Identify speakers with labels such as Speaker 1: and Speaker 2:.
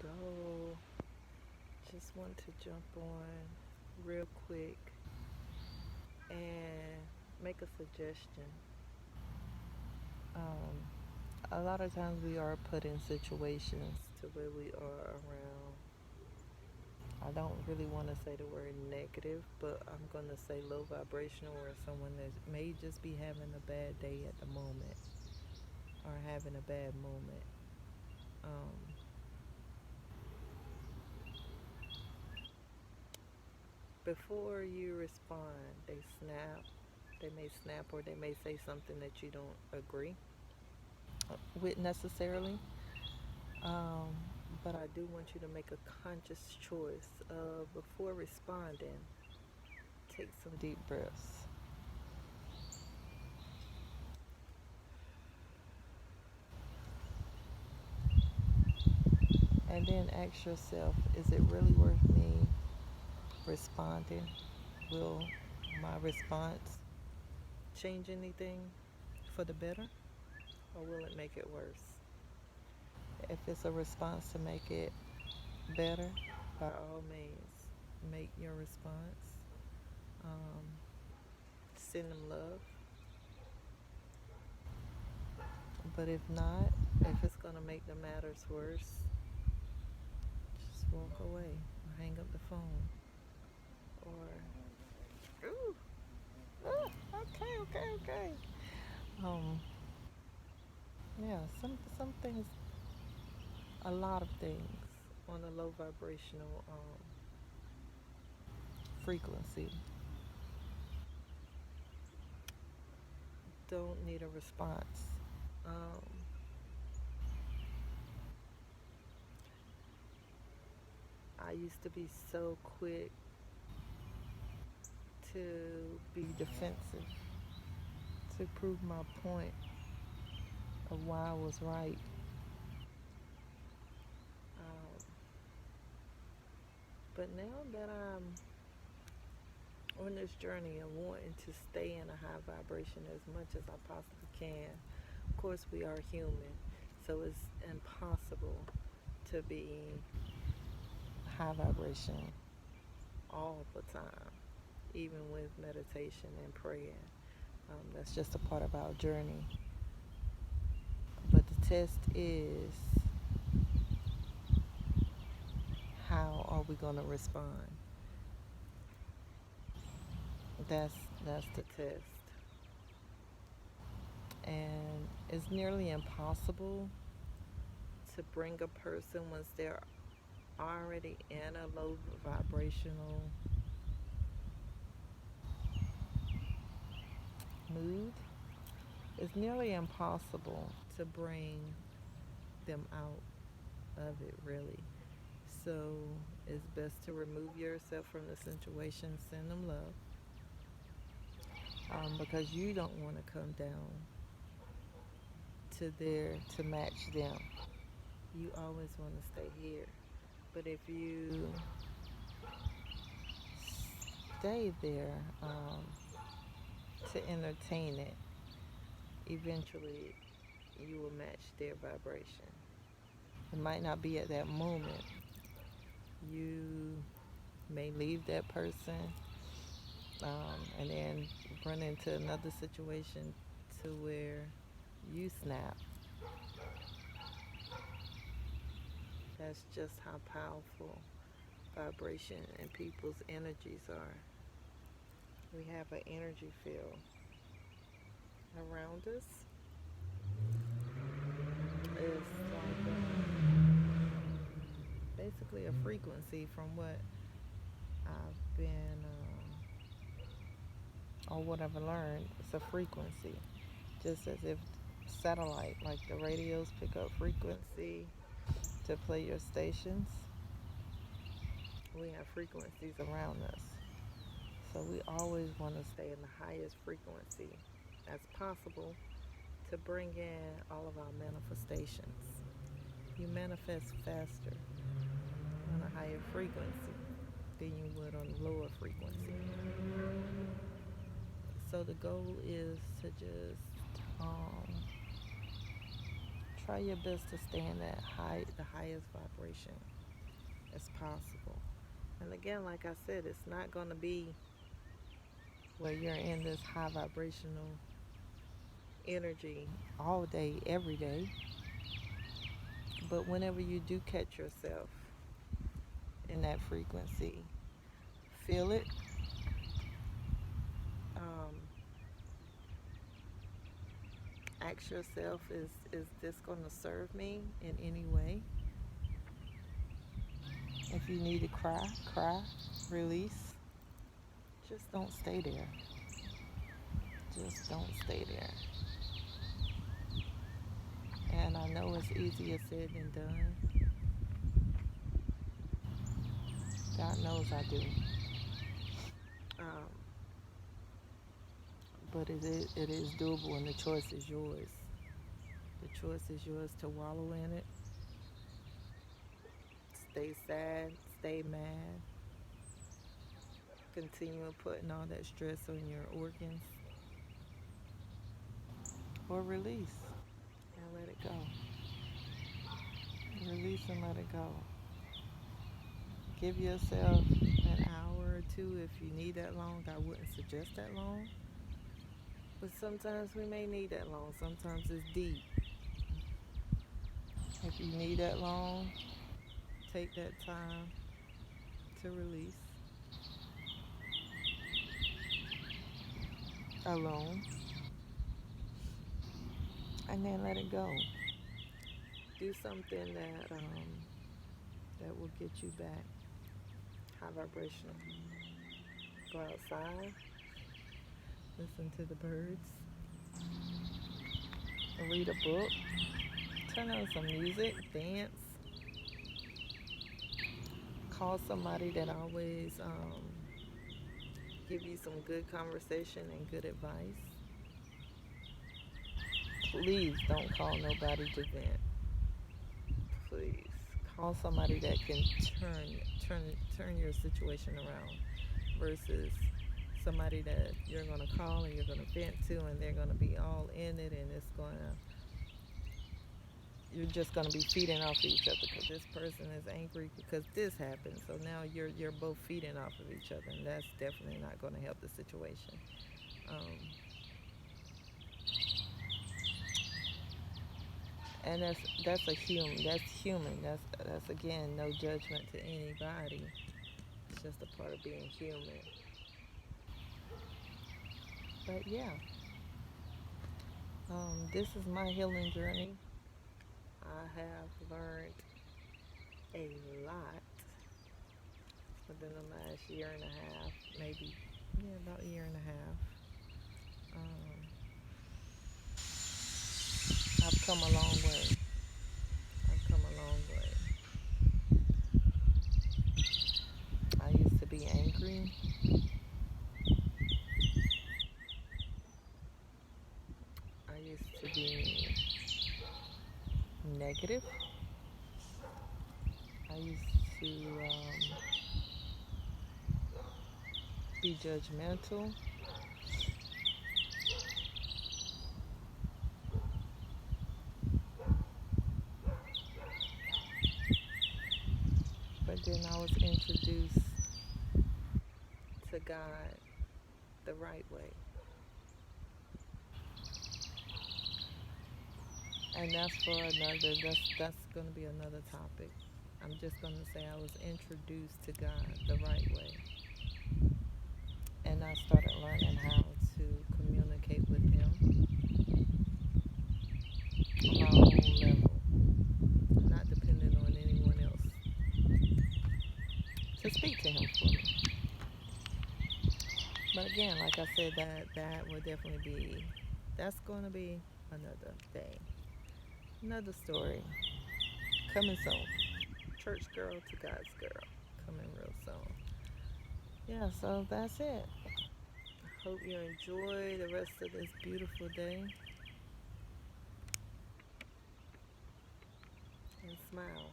Speaker 1: go. Just want to jump on real quick and make a suggestion. Um, a lot of times we are put in situations to where we are around. I don't really want to say the word negative, but I'm going to say low vibrational or someone that may just be having a bad day at the moment or having a bad moment. Um, Before you respond, they snap. They may snap or they may say something that you don't agree with necessarily. Um, but I do want you to make a conscious choice of before responding, take some deep breaths. And then ask yourself, is it really worth me responding? Will my response change anything for the better or will it make it worse? If it's a response to make it better, by all means, make your response. Um, Send them love. But if not, if it's going to make the matters worse, just walk away or hang up the phone. Or, ooh, okay. Um, yeah, some things, a lot of things on a low vibrational frequency don't need a response. Um, I used to be so quick to be defensive, to prove my point of why I was right. Um, but now that I'm on this journey of wanting to stay in a high vibration as much as I possibly can, of course, we are human, so it's impossible to be high vibration all the time, even with meditation and praying. That's just a part of our journey. But the test is how are we going to respond? That's that's the test. And it's nearly impossible to bring a person once they're already in a low vibrational mood. It's nearly impossible to bring them out of it, really. So it's best to remove yourself from the situation, send them love, because you don't want to come down to there to match them. You always want to stay here. But if you stay there to entertain it, eventually you will match their vibration. It might not be at that moment. You may leave that person and then run into another situation to where you snap. That's just how powerful vibration and people's energies are. We have an energy field around us. It's like basically a frequency from what I've been or what I've learned. It's a frequency, just as if satellite, like the radios pick up frequency to play your stations. We have frequencies around us. So we always want to stay in the highest frequency as possible to bring in all of our manifestations. You manifest faster on a higher frequency than you would on a lower frequency. So the goal is to just Try your best to stay in the highest vibration as possible. And again, like I said, it's not going to be where you're in this high vibrational energy all day, every day. But whenever you do catch yourself in that frequency, feel it. Um, Ask yourself, is this going to serve me in any way? If you need to cry, cry, release. Just don't stay there. Just don't stay there. And I know it's easier said than done. God knows I do. Um, but it is doable, and the choice is yours. The choice is yours to wallow in it, stay sad, stay mad, continue putting all that stress on your organs, or release and let it go. Release and let it go. Give yourself an hour or two if you need that long. I wouldn't suggest that long. But sometimes we may need that long. Sometimes it's deep. If you need that long, take that time to release. Alone. And then let it go. Do something that will get you back high vibration. Go outside. Listen to the birds. Read a book. Turn on some music. Dance. Call somebody that always give you some good conversation and good advice. Please don't call nobody to vent. Please call somebody that can turn your situation around versus somebody that you're going to call and you're going to vent to, and they're going to be all in it, and you're just going to be feeding off of each other because this person is angry because this happened. So now you're both feeding off of each other, and that's definitely not going to help the situation. And that's human. That's again no judgment to anybody. It's just a part of being human. But yeah, this is my healing journey. I have learned a lot within the last year and a half, maybe, about a year and a half. I've come a long way. I've come a long way. I used to be angry. I used to be negative. I used to be judgmental. But then I was introduced to God the right way. And that's going to be another topic. I'm just going to say I was introduced to God the right way. And I started learning how to communicate with Him on my own level, not dependent on anyone else to speak to Him for me. But again, like I said, that will definitely that's going to be another day, another story, coming soon. Church girl to God's girl, coming real soon. Yeah, so that's it. Hope you enjoy the rest of this beautiful day. And smile.